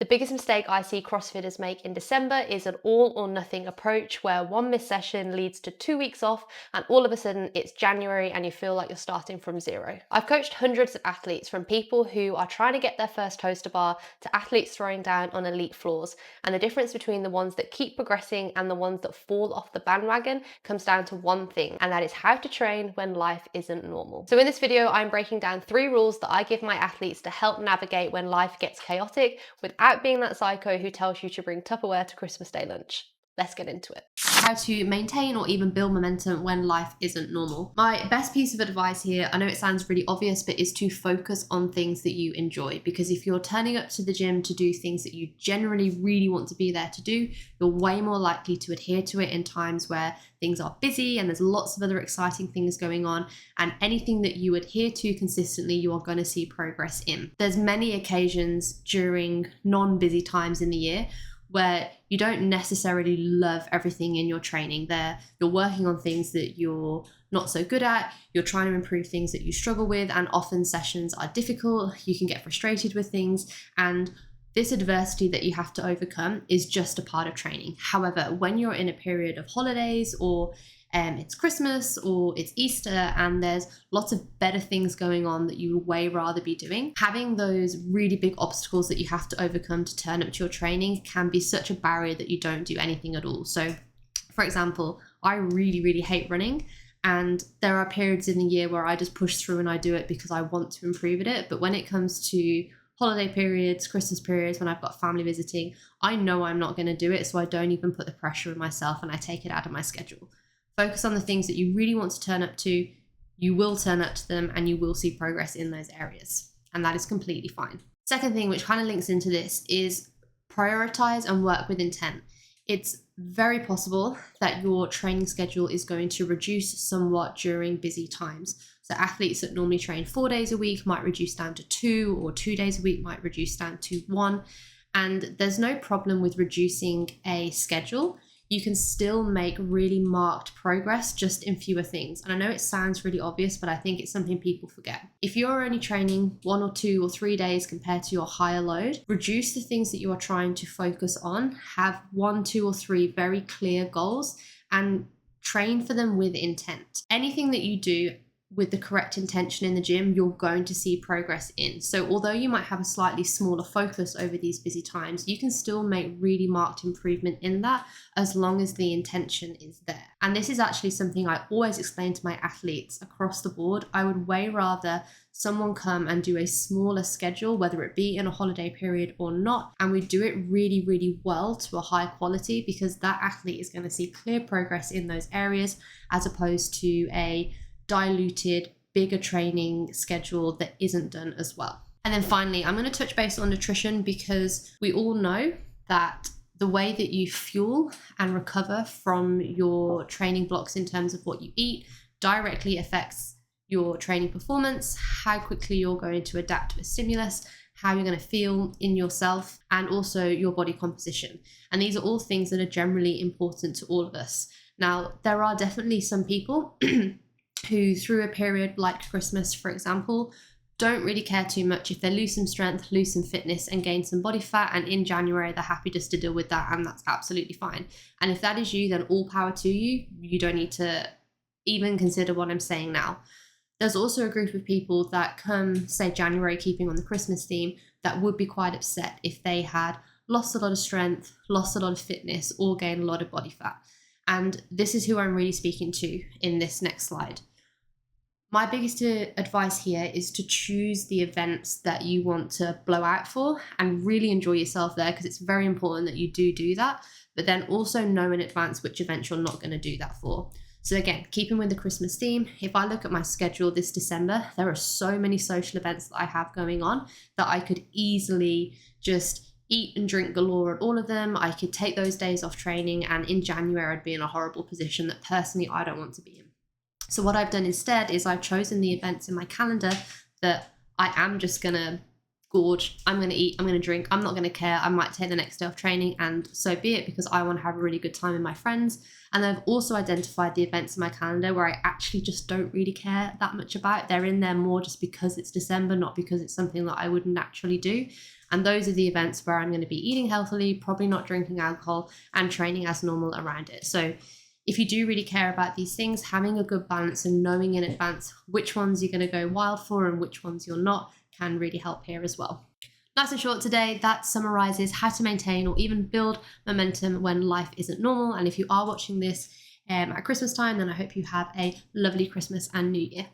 biggest mistake I see CrossFitters make in December is an all or nothing approach where one missed session leads to 2 weeks off and all of a sudden it's January and you feel like you're starting from zero. I've coached hundreds of athletes, from people who are trying to get their first toaster bar to athletes throwing down on elite floors, and the difference between the ones that keep progressing and the ones that fall off the bandwagon comes down to one thing, and that is how to train when life isn't normal. So in this video, I'm breaking down 3 rules that I give my athletes to help navigate when life gets chaotic without being that psycho who tells you to bring Tupperware to Christmas Day lunch. Let's get into it. How to maintain or even build momentum when life isn't normal. My best piece of advice here, I know it sounds really obvious, but is to focus on things that you enjoy. Because if you're turning up to the gym to do things that you generally really want to be there to do, you're way more likely to adhere to it in times where things are busy and there's lots of other exciting things going on. And anything that you adhere to consistently, you are going to see progress in. There's many occasions during non-busy times in the year where you don't necessarily love everything in your training. You're working on things that you're not so good at, you're trying to improve things that you struggle with, and often sessions are difficult, you can get frustrated with things, and this adversity that you have to overcome is just a part of training. However, when you're in a period of holidays, or it's Christmas or it's Easter and there's lots of better things going on that you would way rather be doing, having those really big obstacles that you have to overcome to turn up to your training can be such a barrier that you don't do anything at all. So for example, I really hate running, and there are periods in the year where I just push through and I do it because I want to improve at it. But when it comes to holiday periods, Christmas periods, when I've got family visiting, I know I'm not going to do it, so I don't even put the pressure on myself and I take it out of my schedule. Focus on the things that you really want to turn up to. You will turn up to them and you will see progress in those areas. And that is completely fine. Second thing, which kind of links into this, is prioritize and work with intent. It's very possible that your training schedule is going to reduce somewhat during busy times. So athletes that normally train 4 days a week might reduce down to 2, or 2 days a week might reduce down to 1. And there's no problem with reducing a schedule. You can still make really marked progress just in fewer things. And I know it sounds really obvious, but I think it's something people forget. If you're only training 1 or 2 or 3 days compared to your higher load, reduce the things that you are trying to focus on, have 1, 2, or 3 very clear goals, and train for them with intent. Anything that you do with the correct intention in the gym, you're going to see progress in. So although you might have a slightly smaller focus over these busy times, you can still make really marked improvement in that as long as the intention is there. And this is actually something I always explain to my athletes across the board. I would way rather someone come and do a smaller schedule, whether it be in a holiday period or not, and we do it really well to a high quality, because that athlete is going to see clear progress in those areas, as opposed to a diluted, bigger training schedule that isn't done as well. And then finally, I'm going to touch base on nutrition, because we all know that the way that you fuel and recover from your training blocks in terms of what you eat directly affects your training performance, how quickly you're going to adapt to a stimulus, how you're going to feel in yourself, and also your body composition. And these are all things that are generally important to all of us. Now, there are definitely some people who, through a period like Christmas, for example, don't really care too much if they lose some strength, lose some fitness, and gain some body fat, and in January they're happy just to deal with that, and that's absolutely fine. And if that is you, then all power to you. You don't need to even consider what I'm saying now. There's also a group of people that come, say January, keeping on the Christmas theme, that would be quite upset if they had lost a lot of strength, lost a lot of fitness, or gained a lot of body fat. And this is who I'm really speaking to in this next slide. My biggest advice here is to choose the events that you want to blow out for and really enjoy yourself there, because it's very important that you do that, but then also know in advance which events you're not going to do that for. So again, keeping with the Christmas theme, if I look at my schedule this December, there are so many social events that I have going on that I could easily just eat and drink galore at all of them. I could take those days off training, and in January I'd be in a horrible position that personally I don't want to be in. So what I've done instead is I've chosen the events in my calendar that I am just going to gorge. I'm going to eat, I'm going to drink, I'm not going to care. I might take the next day off training, and so be it, because I want to have a really good time with my friends. And I've also identified the events in my calendar where I actually just don't really care that much about. They're in there more just because it's December, not because it's something that I would naturally do. And those are the events where I'm going to be eating healthily, probably not drinking alcohol, and training as normal around it. So if you do really care about these things, having a good balance and knowing in advance which ones you're going to go wild for and which ones you're not can really help here as well. Nice and short today, that summarizes how to maintain or even build momentum when life isn't normal. And if you are watching this at Christmas time, then I hope you have a lovely Christmas and New Year.